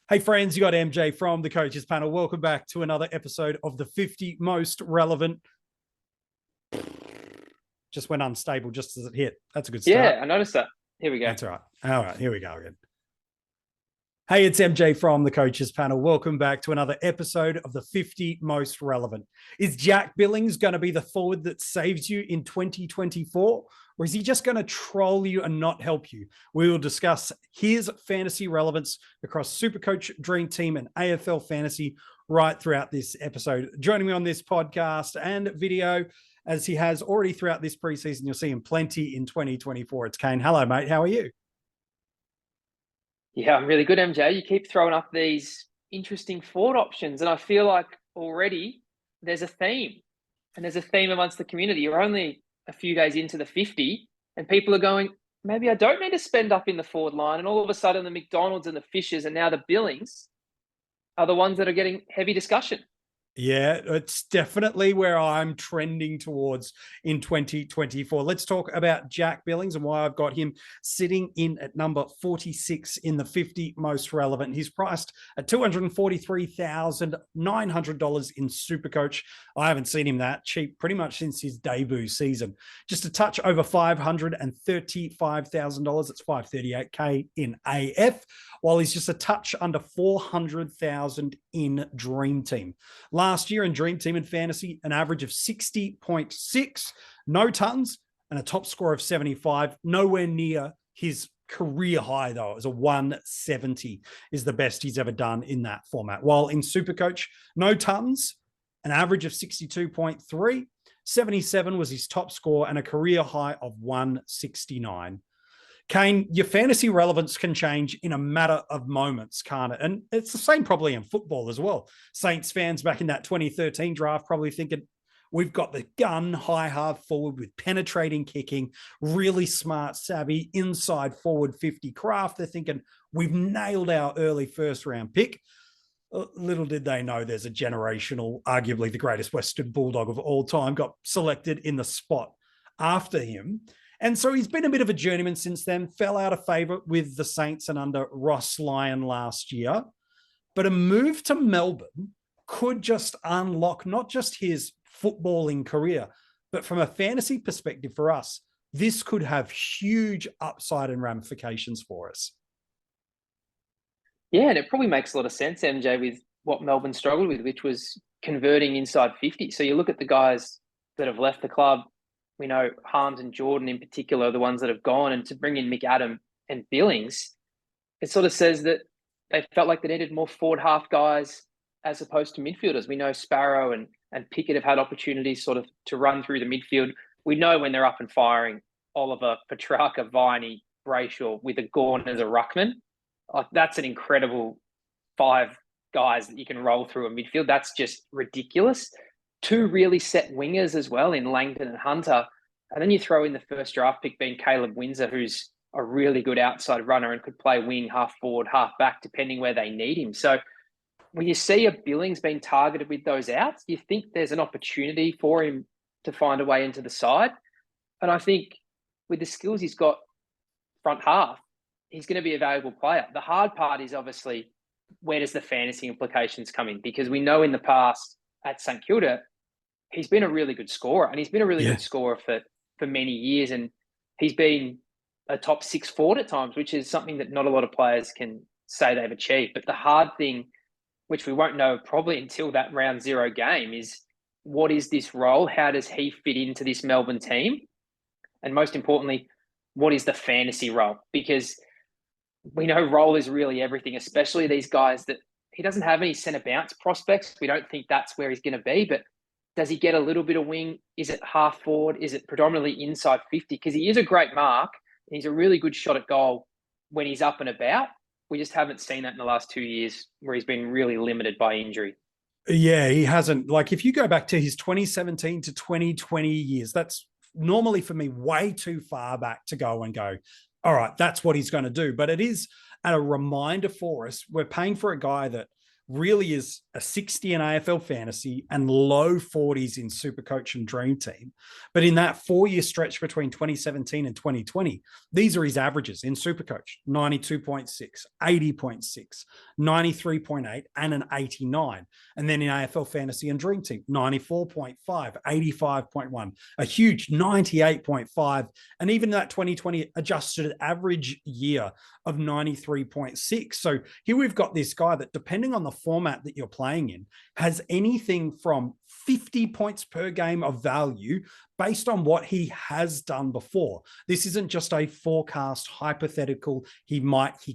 Hey friends, you got MJ from the Coaches Panel. Welcome back to another episode of the 50 Most Relevant. Just went unstable just as it hit. That's a good start. Yeah, I noticed that. Here we go. That's all right. All right, here we go again. Hey, it's MJ from the Coaches Panel. Welcome back to another episode of the 50 Most Relevant. Is Jack Billings going to be the forward that saves you in 2024? Or is he just going to troll you and not help you? We will discuss his fantasy relevance across SuperCoach, DreamTeam, and AFLFantasy right throughout this episode. Joining me on this podcast and video, as he has already throughout this preseason, you'll see him plenty in 2024. It's Kane. Hello, mate. How are you? Yeah, I'm really good, MJ. You keep throwing up these interesting forward options, and I feel like already there's a theme, and there's a theme amongst the community. You're only a few days into the 50, and people are going, maybe I don't need to spend up in the forward line, and all of a sudden the McDonald's and the Fishers and now the Billings are the ones that are getting heavy discussion. Yeah, it's definitely where I'm trending towards in 2024. Let's talk about Jack Billings and why I've got him sitting in at number 46 in the 50 most relevant. He's priced at $243,900 in SuperCoach. I haven't seen him that cheap pretty much since his debut season. Just a touch over $535,000. It's $538K in AF, while he's just a touch under $400,000 in DreamTeam. Last year in DreamTeam and Fantasy, an average of 60.6, no tons, and a top score of 75. Nowhere near his career high, though. It was a 170 is the best he's ever done in that format. While in SuperCoach, no tons, an average of 62.3, 77 was his top score, and a career high of 169. Kane, your fantasy relevance can change in a matter of moments, can't it? And it's the same probably in football as well. Saints fans back in that 2013 draft probably thinking, we've got the gun high half forward with penetrating kicking, really smart, savvy, inside forward 50 craft. They're thinking, we've nailed our early first round pick. Little did they know there's a generational, arguably the greatest Western Bulldog of all time, got selected in the spot after him. And so he's been a bit of a journeyman since then, fell out of favor with the Saints and under Ross Lyon last year. But a move to Melbourne could just unlock not just his footballing career, but from a fantasy perspective for us, this could have huge upside and ramifications for us. Yeah, and it probably makes a lot of sense, MJ, with what Melbourne struggled with, which was converting inside 50. So you look at the guys that have left the club. We know Harms and Jordan in particular are the ones that have gone, and to bring in McAdam and Billings, it sort of says that they felt like they needed more forward half guys as opposed to midfielders. We know Sparrow and Pickett have had opportunities sort of to run through the midfield. We know when they're up and firing, Oliver, Petrarca, Viney, Brayshaw with a Gorn as a ruckman. Like, that's an incredible 5 guys that you can roll through a midfield. That's just ridiculous. 2 really set wingers as well in Langdon and Hunter. And then you throw in the first draft pick being Caleb Windsor, who's a really good outside runner and could play wing, half forward, half back, depending where they need him. So when you see a Billings being targeted with those outs, you think there's an opportunity for him to find a way into the side. And I think with the skills he's got front half, he's going to be a valuable player. The hard part is obviously, where does the fantasy implications come in? Because we know in the past at St Kilda, he's been a really good scorer, and he's been a really good scorer for many years. And he's been a top 6 forward at times, which is something that not a lot of players can say they've achieved. But the hard thing, which we won't know probably until that round 0 game, is what is this role? How does he fit into this Melbourne team? And most importantly, what is the fantasy role? Because we know role is really everything, especially these guys that he doesn't have any centre bounce prospects. We don't think that's where he's going to be, but does he get a little bit of wing? Is it half forward? Is it predominantly inside 50? Because he is a great mark, and he's a really good shot at goal when he's up and about. We just haven't seen that in the last 2 years, where he's been really limited by injury. Yeah, he hasn't. Like, if you go back to his 2017 to 2020 years, that's normally for me way too far back to go and go, all right, that's what he's going to do. But it is a reminder for us. We're paying for a guy that really is a 60 in AFL Fantasy and low 40s in SuperCoach and DreamTeam. But in that 4-year stretch between 2017 and 2020, these are his averages in SuperCoach: 92.6, 80.6, 93.8, and an 89. And then in AFL Fantasy and DreamTeam, 94.5, 85.1, a huge 98.5, and even that 2020 adjusted average year of 93.6. So here we've got this guy that, depending on the format that you're playing in, has anything from 50 points per game of value based on what he has done before. This isn't just a forecast hypothetical. He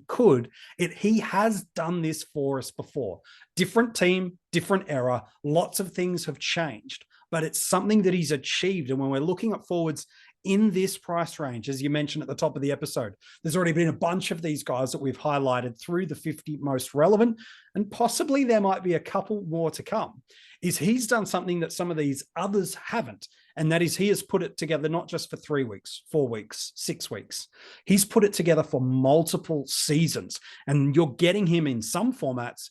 could. He has done this for us before. Different team, different era. Lots of things have changed, but it's something that he's achieved. And when we're looking at forwards in this price range, as you mentioned at the top of the episode, there's already been a bunch of these guys that we've highlighted through the 50 most relevant, and possibly there might be a couple more to come. He's done something that some of these others haven't, and that is he has put it together not just for 3 weeks, 4 weeks, 6 weeks. He's put it together for multiple seasons, and you're getting him in some formats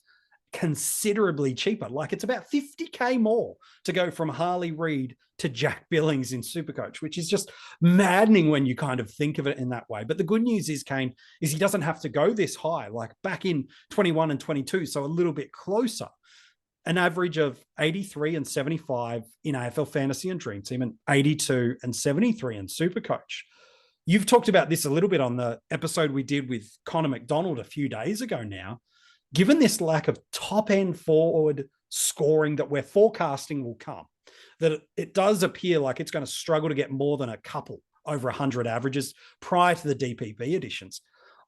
considerably cheaper. Like, it's about 50K more to go from Harley Reid to Jack Billings in SuperCoach, which is just maddening when you kind of think of it in that way. But the good news is, Kane, is he doesn't have to go this high, like back in 21 and 22, so a little bit closer. An average of 83 and 75 in AFL Fantasy and DreamTeam, and 82 and 73 in SuperCoach. You've talked about this a little bit on the episode we did with Connor McDonald a few days ago now. Given this lack of top-end forward scoring that we're forecasting will come, that it does appear like it's going to struggle to get more than a couple over 100 averages prior to the DPP additions.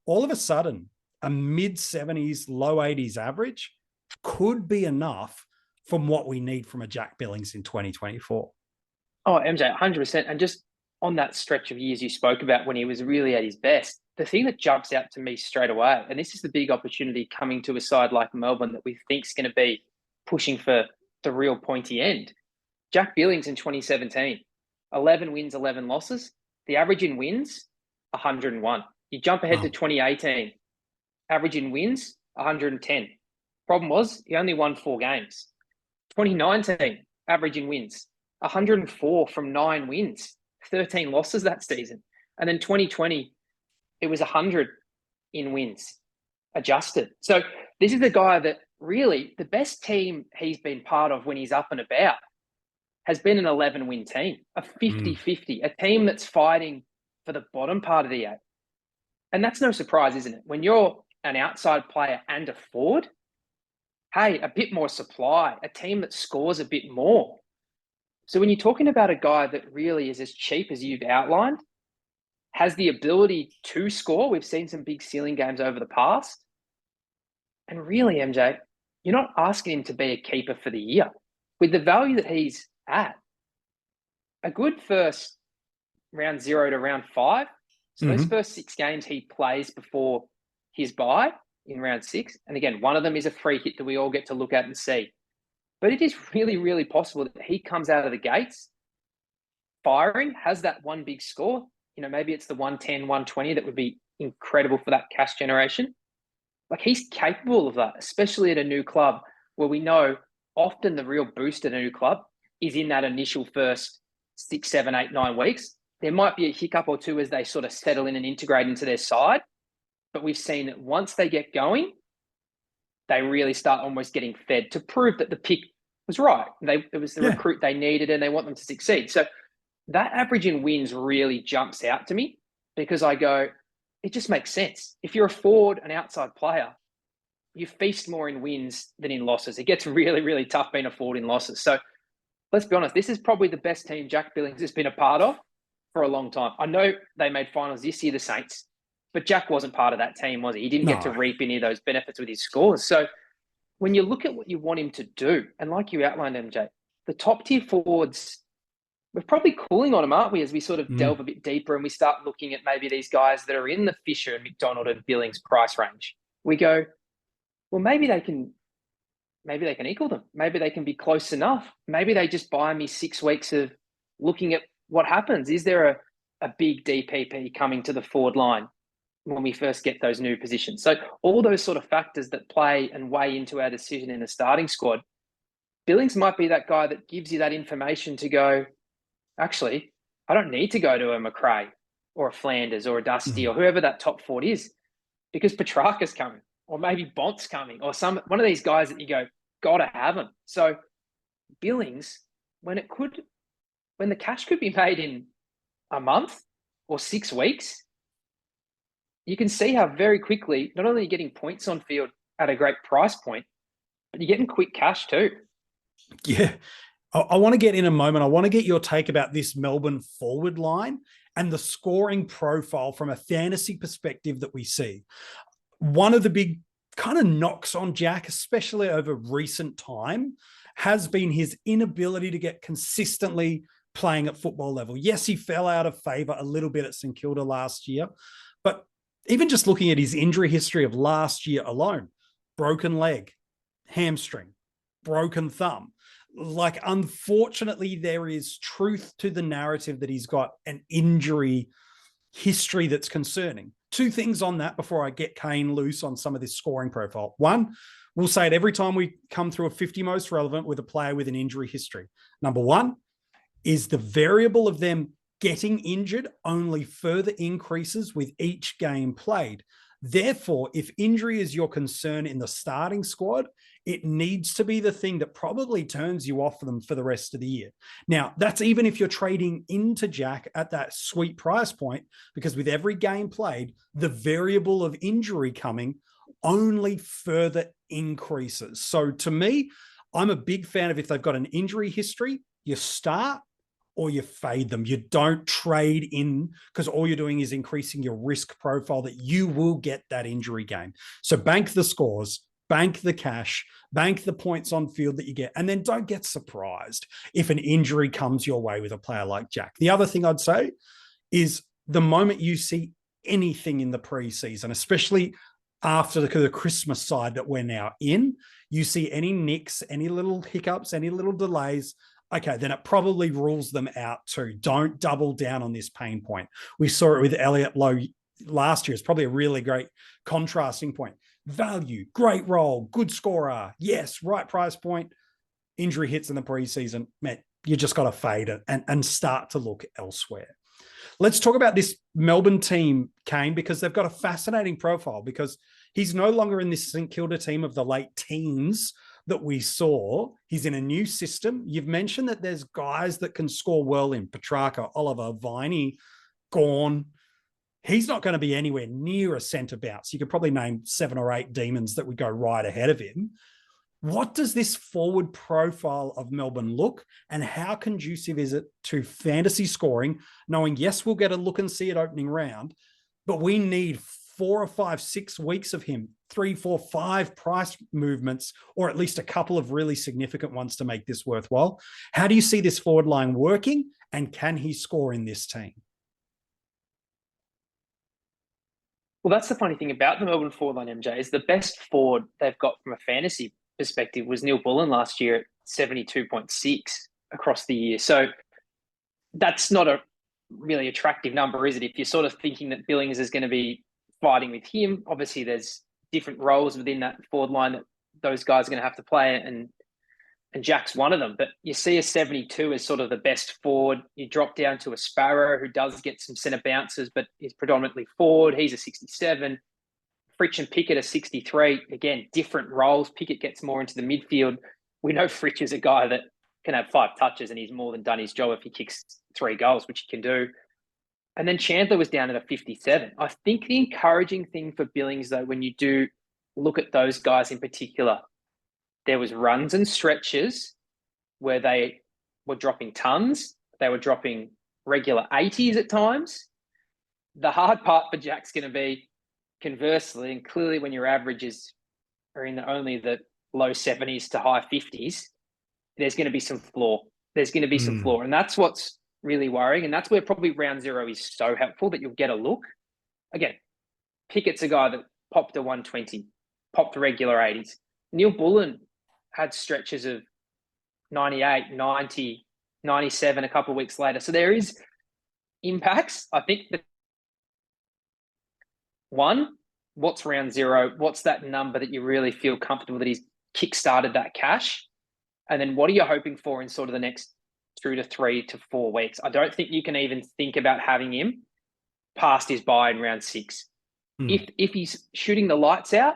All of a sudden, a mid-70s, low 80s average could be enough from what we need from a Jack Billings in 2024. Oh, MJ, 100%. And just on that stretch of years you spoke about when he was really at his best, the thing that jumps out to me straight away, and this is the big opportunity coming to a side like Melbourne that we think is going to be pushing for the real pointy end. Jack Billings in 2017, 11 wins, 11 losses. The average in wins, 101. You jump ahead to 2018, average in wins, 110. Problem was, he only won 4 games. 2019, average in wins, 104 from 9 wins, 13 losses that season. And then 2020, it was 100 in wins, adjusted. So this is a guy that really, the best team he's been part of when he's up and about has been an 11-win team, a 50-50, a team that's fighting for the bottom part of the 8. And that's no surprise, isn't it? When you're an outside player and a forward, hey, a bit more supply, a team that scores a bit more. So when you're talking about a guy that really is as cheap as you've outlined, has the ability to score, we've seen some big ceiling games over the past. And really, MJ, you're not asking him to be a keeper for the year. With the value that he's at, a good first round 0 to round 5, so those first 6 games he plays before his bye in round 6, and again, one of them is a free hit that we all get to look at and see. But it is really, really possible that he comes out of the gates firing, has that one big score. You know, maybe it's the 110, 120 that would be incredible for that cash generation. Like, he's capable of that, especially at a new club where we know often the real boost at a new club is in that initial first 6, 7, 8, 9 weeks. There might be a hiccup or two as they sort of settle in and integrate into their side. But we've seen that once they get going, they really start almost getting fed to prove that the pick was right. It was the recruit they needed and they want them to succeed. So that average in wins really jumps out to me because I go, it just makes sense. If you're a forward, an outside player, you feast more in wins than in losses. It gets really, really tough being a forward in losses. So let's be honest, this is probably the best team Jack Billings has been a part of for a long time. I know they made finals this year, the Saints, but Jack wasn't part of that team, was he? He didn't get to reap any of those benefits with his scores. So when you look at what you want him to do, and like you outlined, MJ, the top tier forwards, we're probably cooling on them, aren't we, as we sort of delve a bit deeper and we start looking at maybe these guys that are in the Fisher and McDonald and Billings price range. We go, well, maybe they can equal them. Maybe they can be close enough. Maybe they just buy me 6 weeks of looking at what happens. Is there a big DPP coming to the forward line? when we first get those new positions. So all those sort of factors that play and weigh into our decision in the starting squad, Billings might be that guy that gives you that information to go, actually, I don't need to go to a McRae or a Flanders or a Dusty or whoever that top 40 is, because Petrarca's coming, or maybe Bont's coming, or one of these guys that you go, gotta have him. So Billings, when the cash could be made in a month or 6 weeks, you can see how very quickly, not only are you getting points on field at a great price point, but you're getting quick cash too. Yeah. I want to get in a moment. I want to get your take about this Melbourne forward line and the scoring profile from a fantasy perspective that we see. One of the big kind of knocks on Jack, especially over recent time, has been his inability to get consistently playing at football level. Yes, he fell out of favor a little bit at St Kilda last year, but even just looking at his injury history of last year alone, broken leg, hamstring, broken thumb. Like, unfortunately, there is truth to the narrative that he's got an injury history that's concerning. Two things on that before I get Kane loose on some of this scoring profile. One, we'll say it every time we come through a 50 most relevant with a player with an injury history. Number one is the variable of them getting injured only further increases with each game played. Therefore, if injury is your concern in the starting squad, it needs to be the thing that probably turns you off them for the rest of the year. Now, that's even if you're trading into Jack at that sweet price point, because with every game played, the variable of injury coming only further increases. So to me, I'm a big fan of, if they've got an injury history, you start or you fade them. You don't trade in, because all you're doing is increasing your risk profile that you will get that injury game. So bank the scores, bank the cash, bank the points on field that you get, and then don't get surprised if an injury comes your way with a player like Jack. The other thing I'd say is, the moment you see anything in the preseason, especially after the Christmas side that we're now in, you see any nicks, any little hiccups, any little delays, okay, then it probably rules them out too. Don't double down on this pain point. We saw it with Elliot Lowe last year. It's probably a really great contrasting point. Value, great role, good scorer. Yes, right price point. Injury hits in the preseason. Man, you just got to fade it and start to look elsewhere. Let's talk about this Melbourne team, Kane, because they've got a fascinating profile, because he's no longer in this St Kilda team of the late teens that we saw. He's in a new system. You've mentioned that there's guys that can score well in Petrarca, Oliver, Viney, gone. He's not going to be anywhere near a centre bounce. You could probably name 7 or 8 Demons that would go right ahead of him. What does this forward profile of Melbourne look, and how conducive is it to fantasy scoring, knowing, yes, we'll get a look and see it opening round, but we need 4 or 5, 6 weeks of him, 3, 4, 5 price movements, or at least a couple of really significant ones to make this worthwhile. How do you see this forward line working, and can he score in this team? Well, that's the funny thing about the Melbourne forward line, MJ, is the best forward they've got from a fantasy perspective was Neil Bullen last year at 72.6 across the year. So that's not a really attractive number, is it? If you're sort of thinking that Billings is going to be fighting with him, obviously there's different roles within that forward line that those guys are going to have to play, and Jack's one of them. But you see a 72 as sort of the best forward. You drop down to a Sparrow, who does get some centre bounces, but is predominantly forward. He's a 67. Fritsch and Pickett are 63. Again, different roles. Pickett gets more into the midfield. We know Fritsch is a guy that can have 5 touches, and he's more than done his job if he kicks 3 goals, which he can do. And then Chandler was down at a 57. I think the encouraging thing for Billings, though, when you do look at those guys in particular, there was runs and stretches where they were dropping tons. They were dropping regular 80s at times. The hard part for Jack's going to be, conversely, and clearly when your averages are in only the low 70s to high 50s, there's going to be some flaw. There's going to be some flaw. And that's what's really worrying. And that's where probably round 0 is so helpful, that you'll get a look. Again, Pickett's a guy that popped a 120, popped regular 80s. Neil Bullen had stretches of 98, 90, 97 a couple of weeks later. So there is impacts. I think that one, what's round zero? What's that number that you really feel comfortable that he's kickstarted that cash? And then what are you hoping for in sort of the next 2 to 3 to 4 weeks? I don't think you can even think about having him past his buy in round 6. If he's shooting the lights out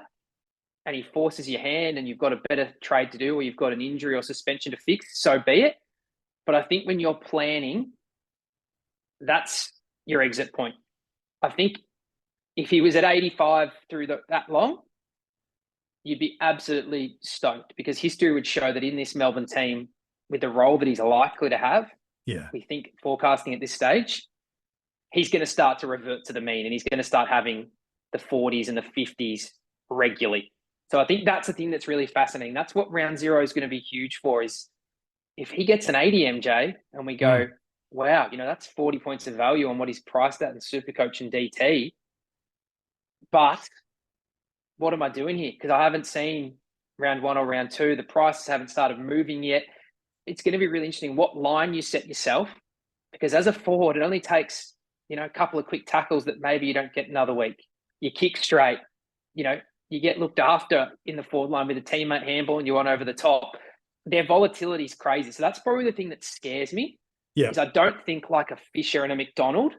and he forces your hand and you've got a better trade to do, or you've got an injury or suspension to fix, so be it. But I think when you're planning, that's your exit point. I think if he was at 85 through that long, you'd be absolutely stoked, because history would show that in this Melbourne team, with the role that he's likely to have, we think forecasting at this stage, he's going to start to revert to the mean, and he's going to start having the 40s and the 50s regularly. So I think that's the thing that's really fascinating. That's what round zero is going to be huge for, is if he gets an 80 MJ and we go, wow, that's 40 points of value on what he's priced at in SuperCoach and DT. But what am I doing here? Because I haven't seen round 1 or round 2. The prices haven't started moving yet. It's going to be really interesting what line you set yourself, because as a forward, it only takes, a couple of quick tackles that maybe you don't get another week. You kick straight, you get looked after in the forward line with a teammate handball and you're on over the top. Their volatility is crazy. So that's probably the thing that scares me. Is I don't think like a Fisher and a McDonald,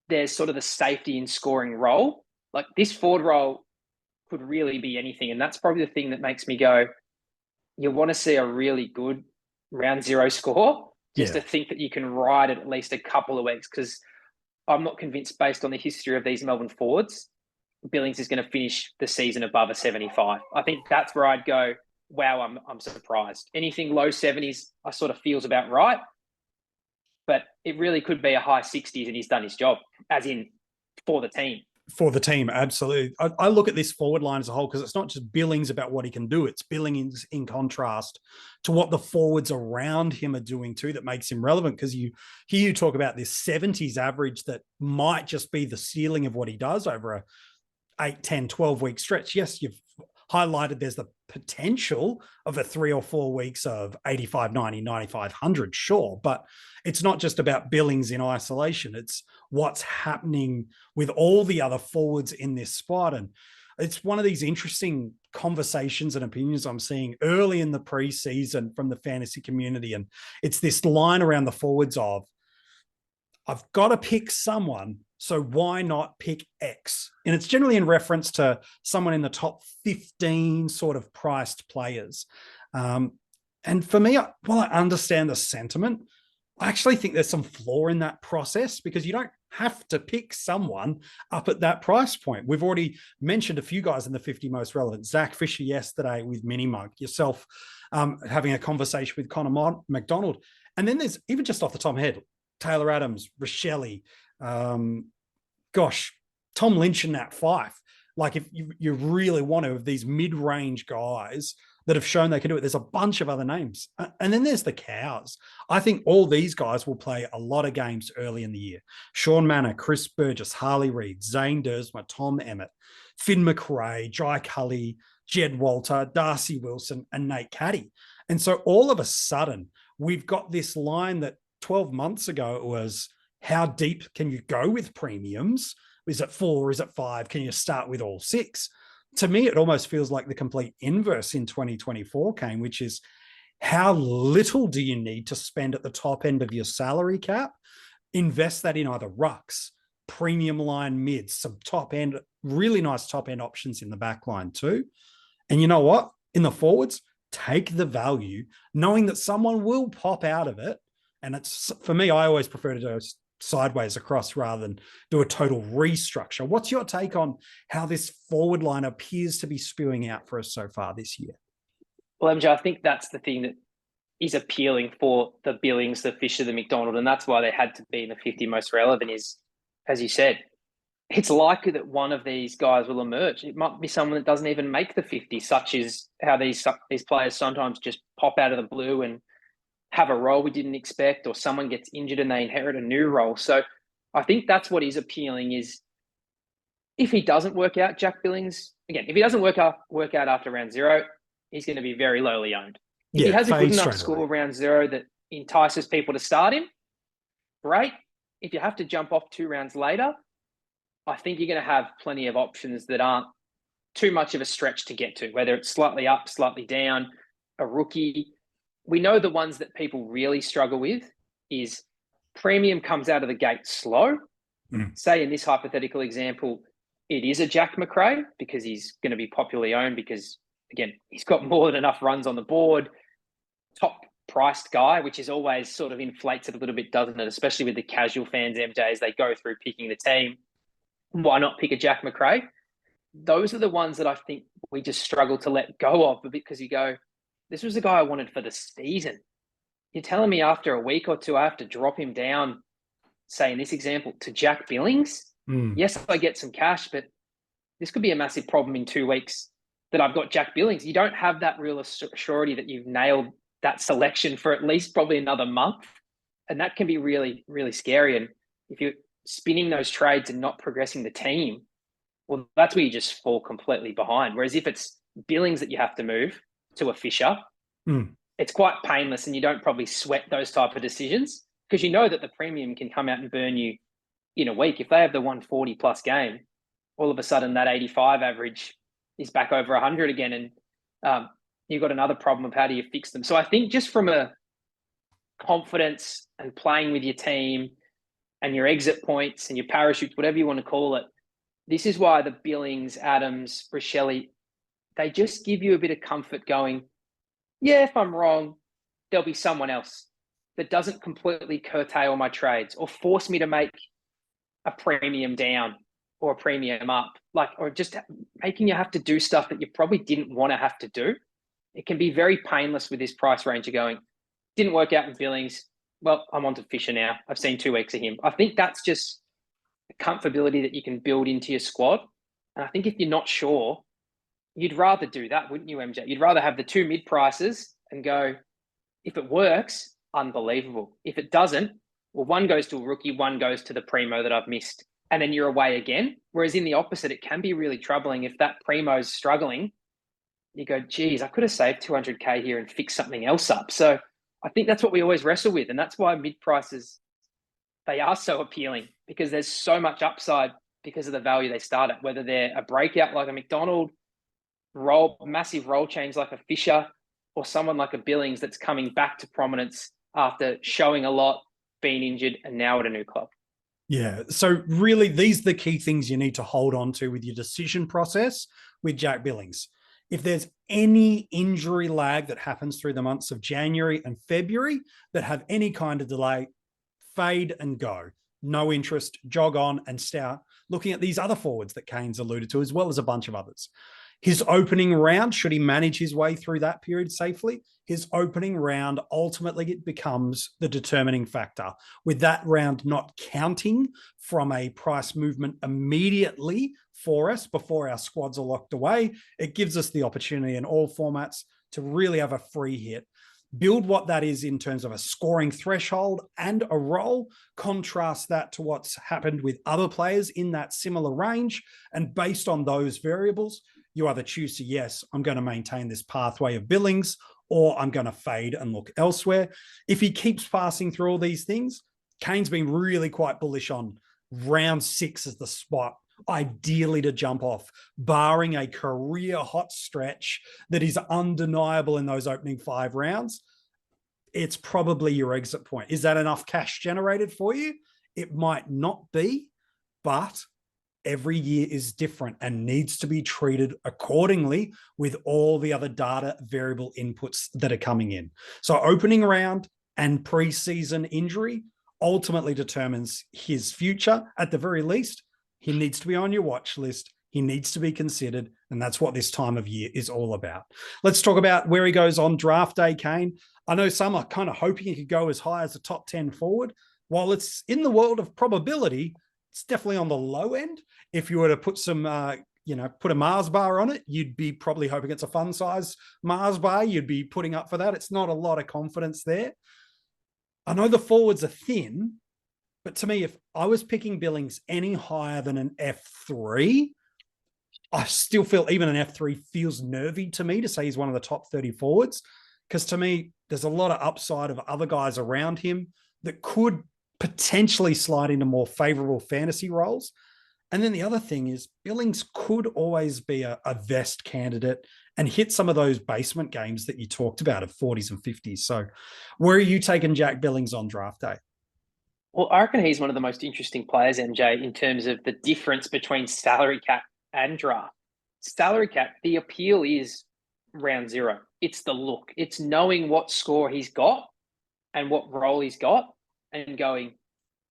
there's sort of the safety in scoring role. Like this forward role could really be anything. And that's probably the thing that makes me go, you want to see a really good round zero score, just to think that you can ride it at least a couple of weeks. Because I'm not convinced, based on the history of these Melbourne forwards, Billings is going to finish the season above a 75. I think that's where I'd go, wow, I'm surprised. Anything low 70s, I sort of feels about right. But it really could be a high 60s and he's done his job, as in for the team. For the team, absolutely. I look at this forward line as a whole, because it's not just Billings about what he can do. It's Billings in contrast to what the forwards around him are doing too, that makes him relevant. Because you hear you talk about this 70s average that might just be the ceiling of what he does over a 8, 10, 12-week stretch. Yes, you've highlighted there's the potential of a 3 or 4 weeks of 85, 90, 95, 100, sure. But it's not just about Billings in isolation. It's what's happening with all the other forwards in this spot. And it's one of these interesting conversations and opinions I'm seeing early in the preseason from the fantasy community. And it's this line around the forwards of, I've got to pick someone, so why not pick X? And it's generally in reference to someone in the top 15 sort of priced players. And for me, while I understand the sentiment, I actually think there's some flaw in that process, because you don't have to pick someone up at that price point. We've already mentioned a few guys in the 50 most relevant. Zach Fisher yesterday with Minimug, yourself having a conversation with Connor McDonald. And then there's, even just off the top of my head, Taylor Adams, Rochelle, Tom Lynch and Nat Fyfe. Like, if you really want to, of these mid-range guys that have shown they can do it, there's a bunch of other names. And then there's the cows. I think all these guys will play a lot of games early in the year. Sean Manor, Chris Burgess, Harley Reid, Zane Dersma, Tom Emmett, Finn McRae, Jai Cully, Jed Walter, Darcy Wilson, and Nate Caddy. And so all of a sudden, we've got this line that 12 months ago it was, how deep can you go with premiums? Is it 4? Is it 5? Can you start with all 6? To me, it almost feels like the complete inverse in 2024 came, which is, how little do you need to spend at the top end of your salary cap? Invest that in either rucks, premium line mids, some top end, really nice top end options in the back line too. And you know what? In the forwards, take the value, knowing that someone will pop out of it. And it's, for me, I always prefer to do sideways across rather than do a total restructure. What's your take on how this forward line appears to be spewing out for us so far this year? Well, MJ, I think that's the thing that is appealing for the Billings, the Fisher, the McDonald, and that's why they had to be in the 50 most relevant is, as you said, it's likely that one of these guys will emerge. It might be someone that doesn't even make the 50, such as how these players sometimes just pop out of the blue and have a role we didn't expect, or someone gets injured and they inherit a new role. So I think that's what is appealing is, if he doesn't work out, Jack Billings, again, if he doesn't work out after round 0, he's going to be very lowly owned. If he has a good enough score round 0 that entices people to start him, great. If you have to jump off 2 rounds later, I think you're going to have plenty of options that aren't too much of a stretch to get to, whether it's slightly up, slightly down, a rookie. We know the ones that people really struggle with is premium comes out of the gate slow. Say in this hypothetical example, it is a Jack Macrae because he's going to be popularly owned because, again, he's got more than enough runs on the board. Top priced guy, which is always sort of inflates it a little bit, doesn't it? Especially with the casual fans, MJ, as they go through picking the team. Why not pick a Jack Macrae? Those are the ones that I think we just struggle to let go of because you go, this was the guy I wanted for the season. You're telling me after a week or two, I have to drop him down, say in this example, to Jack Billings? Yes, I get some cash, but this could be a massive problem in 2 weeks that I've got Jack Billings. You don't have that real surety that you've nailed that selection for at least probably another month. And that can be really, really scary. And if you're spinning those trades and not progressing the team, well, that's where you just fall completely behind. Whereas if it's Billings that you have to move to a Fisher, it's quite painless and you don't probably sweat those type of decisions because you know that the premium can come out and burn you in a week. If they have the 140 plus game, all of a sudden that 85 average is back over 100 again. And you've got another problem of how do you fix them. So I think just from a confidence and playing with your team and your exit points and your parachutes, whatever you want to call it, this is why the Billings, Adams, Brichelli, they just give you a bit of comfort going, yeah, if I'm wrong, there'll be someone else that doesn't completely curtail my trades or force me to make a premium down or a premium up, or just making you have to do stuff that you probably didn't want to have to do. It can be very painless with this price range of going, didn't work out in Billings. Well, I'm on to Fisher now. I've seen 2 weeks of him. I think that's just a comfortability that you can build into your squad. And I think if you're not sure, you'd rather do that, wouldn't you, MJ? You'd rather have the 2 mid prices and go, if it works, unbelievable. If it doesn't, well, one goes to a rookie, one goes to the primo that I've missed. And then you're away again. Whereas in the opposite, it can be really troubling if that primo's struggling. You go, geez, I could have saved 200K here and fixed something else up. So I think that's what we always wrestle with. And that's why mid prices, they are so appealing because there's so much upside because of the value they start at, whether they're a breakout like a McDonald, massive role change like a Fisher, or someone like a Billings that's coming back to prominence after showing a lot, being injured, and now at a new club. Yeah. So really, these are the key things you need to hold on to with your decision process with Jack Billings. If there's any injury lag that happens through the months of January and February that have any kind of delay, fade and go. No interest, jog on and start looking at these other forwards that Kane's alluded to, as well as a bunch of others. His opening round, should he manage his way through that period safely, his opening round ultimately it becomes the determining factor. With that round not counting from a price movement immediately for us before our squads are locked away, it gives us the opportunity in all formats to really have a free hit. Build what that is in terms of a scoring threshold and a role. Contrast that to what's happened with other players in that similar range. And based on those variables, you either choose to, yes, I'm going to maintain this pathway of Billings, or I'm going to fade and look elsewhere. If he keeps passing through all these things, Kane's been really quite bullish on round 6 as the spot, ideally to jump off, barring a career hot stretch that is undeniable in those opening 5 rounds. It's probably your exit point. Is that enough cash generated for you? It might not be, but every year is different and needs to be treated accordingly with all the other data variable inputs that are coming in. So opening round and preseason injury ultimately determines his future. At the very least, he needs to be on your watch list. He needs to be considered. And that's what this time of year is all about. Let's talk about where he goes on draft day, Kane. I know some are kind of hoping he could go as high as the top 10 forward. While it's in the world of probability, it's definitely on the low end. If you were to put some, put a Mars bar on it, you'd be probably hoping it's a fun size Mars bar. You'd be putting up for that. It's not a lot of confidence there. I know the forwards are thin, but to me, if I was picking Billings any higher than an F3, I still feel even an F3 feels nervy to me to say he's one of the top 30 forwards. Because to me, there's a lot of upside of other guys around him that could potentially slide into more favorable fantasy roles. And then the other thing is Billings could always be a vest candidate and hit some of those basement games that you talked about of 40s and 50s. So where are you taking Jack Billings on draft day? Well, I reckon he's one of the most interesting players, MJ, in terms of the difference between salary cap and draft. Salary cap, the appeal is round zero. It's the look. It's knowing what score he's got and what role he's got and going,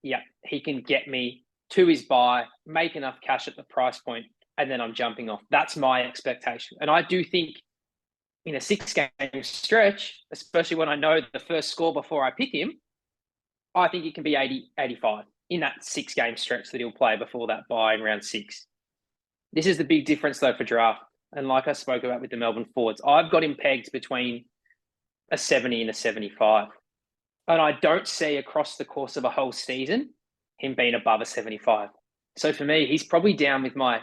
yeah, he can get me to his buy, make enough cash at the price point, and then I'm jumping off. That's my expectation. And I do think in a 6-game stretch, especially when I know the first score before I pick him, I think it can be 80, 85 in that 6-game stretch that he'll play before that buy in round 6. This is the big difference, though, for draft. And like I spoke about with the Melbourne forwards, I've got him pegged between a 70 and a 75. And I don't see across the course of a whole season him being above a 75. So for me, he's probably down with my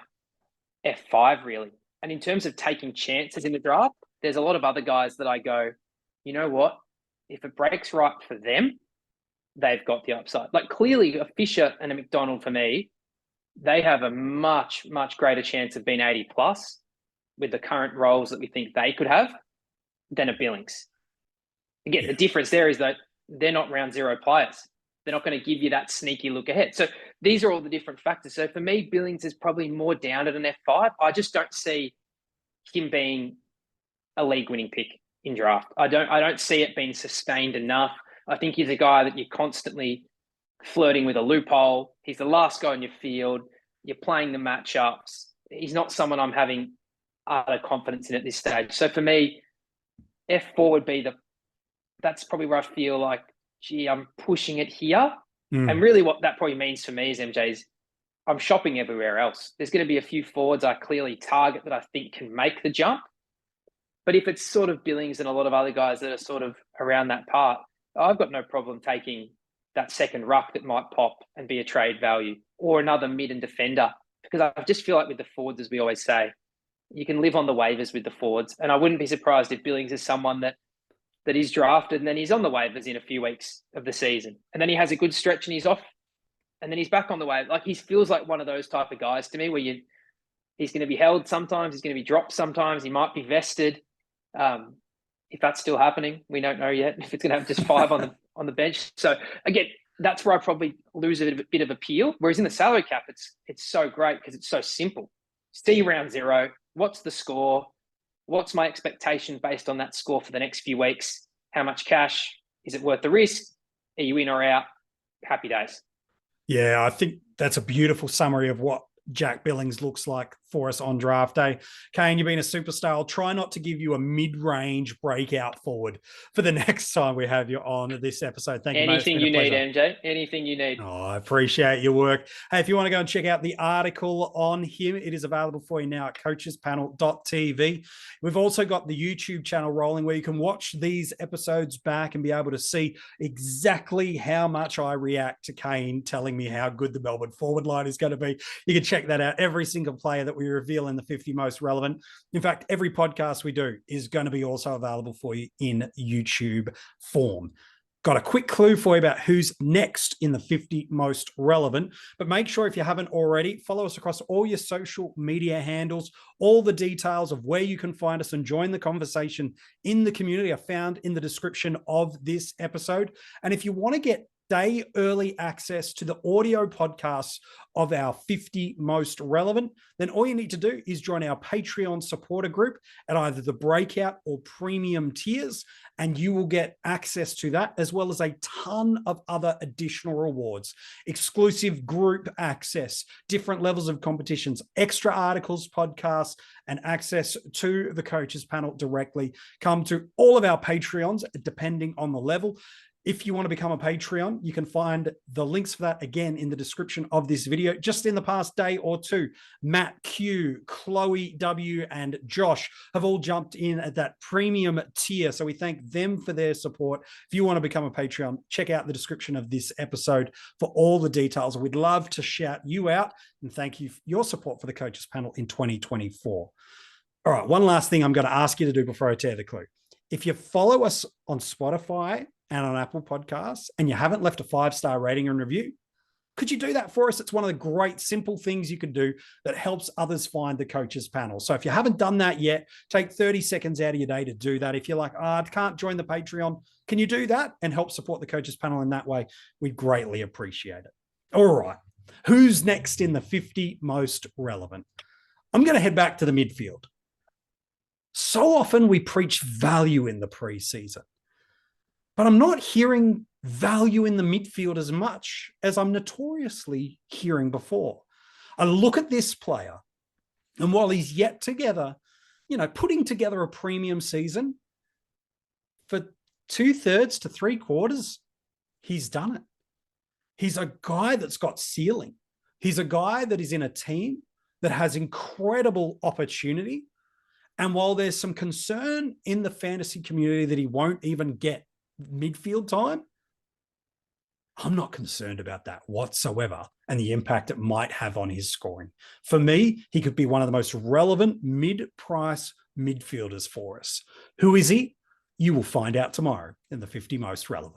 F5, really. And in terms of taking chances in the draft, there's a lot of other guys that I go, you know what? If it breaks right for them, they've got the upside. Like clearly a Fisher and a McDonald for me, they have a much, much greater chance of being 80 plus with the current roles that we think they could have than a Billings. Again, the difference there is that they're not round zero players. They're not going to give you that sneaky look ahead. So these are all the different factors. So for me, Billings is probably more down at an F5. I just don't see him being a league winning pick in draft. I don't see it being sustained enough. I think he's a guy that you're constantly flirting with a loophole. He's the last guy in your field. You're playing the matchups. He's not someone I'm having utter confidence in at this stage. So for me, F4 would be that's probably where I feel like, gee, I'm pushing it here. And really what that probably means for me is, MJ, is I'm shopping everywhere else. There's going to be a few forwards I clearly target that I think can make the jump. But if it's sort of Billings and a lot of other guys that are sort of around that part, I've got no problem taking that second ruck that might pop and be a trade value, or another mid and defender. Because I just feel like with the forwards, as we always say, you can live on the waivers with the forwards. And I wouldn't be surprised if Billings is someone that is drafted and then he's on the waivers in a few weeks of the season. And then he has a good stretch and he's off. And then he's back on the wave. Like he feels like one of those type of guys to me where he's going to be held sometimes, he's going to be dropped sometimes, he might be vested. If that's still happening, we don't know yet. If it's going to have just 5 on the bench. So again, that's where I probably lose a bit of appeal. Whereas in the salary cap, it's so great because it's so simple. See round zero. What's the score? What's my expectation based on that score for the next few weeks? How much cash? Is it worth the risk? Are you in or out? Happy days. Yeah, I think that's a beautiful summary of what Jack Billings looks like for us on draft day. Kane, you've been a superstar. I'll try not to give you a mid-range breakout forward for the next time we have you on this episode. Thank you, mate. Anything you need, MJ. Anything you need. Oh, I appreciate your work. Hey, if you want to go and check out the article on him, it is available for you now at coachespanel.tv. We've also got the YouTube channel rolling where you can watch these episodes back and be able to see exactly how much I react to Kane telling me how good the Melbourne forward line is going to be. You can check that out. Every single player that we reveal in the 50 most relevant. In fact, every podcast we do is going to be also available for you in YouTube form. Got a quick clue for you about who's next in the 50 most relevant, but make sure if you haven't already, follow us across all your social media handles. All the details of where you can find us and join the conversation in the community are found in the description of this episode. And if you want to get day early access to the audio podcasts of our 50 most relevant, then all you need to do is join our Patreon supporter group at either the breakout or premium tiers, and you will get access to that, as well as a ton of other additional rewards, exclusive group access, different levels of competitions, extra articles, podcasts, and access to the coaches panel directly. Come to all of our Patreons, depending on the level. If you want to become a Patreon, you can find the links for that again in the description of this video. Just in the past day or two, Matt Q, Chloe W, and Josh have all jumped in at that premium tier. So we thank them for their support. If you want to become a Patreon, check out the description of this episode for all the details. We'd love to shout you out and thank you for your support for the Coaches Panel in 2024. All right, one last thing I'm going to ask you to do before I tear the clue. If you follow us on Spotify and on Apple Podcasts, and you haven't left a 5-star rating and review, Could you do that for us? It's one of the great simple things you can do that helps others find the coaches panel. So if you haven't done that yet, take 30 seconds out of your day to do that. If you're like, I can't join the Patreon, can you do that and help support the coaches panel in that way? We'd greatly appreciate it. All right. Who's next in the 50 most relevant? I'm going to head back to the midfield. So often we preach value in the preseason, but I'm not hearing value in the midfield as much as I'm notoriously hearing before. I look at this player, and while he's yet together, putting together a premium season for 2/3 to 3/4, he's done it. He's a guy that's got ceiling. He's a guy that is in a team that has incredible opportunity. And while there's some concern in the fantasy community that he won't even get midfield time, I'm not concerned about that whatsoever and the impact it might have on his scoring. For me, he could be one of the most relevant mid-price midfielders for us. Who is he? You will find out tomorrow in the 50 most relevant.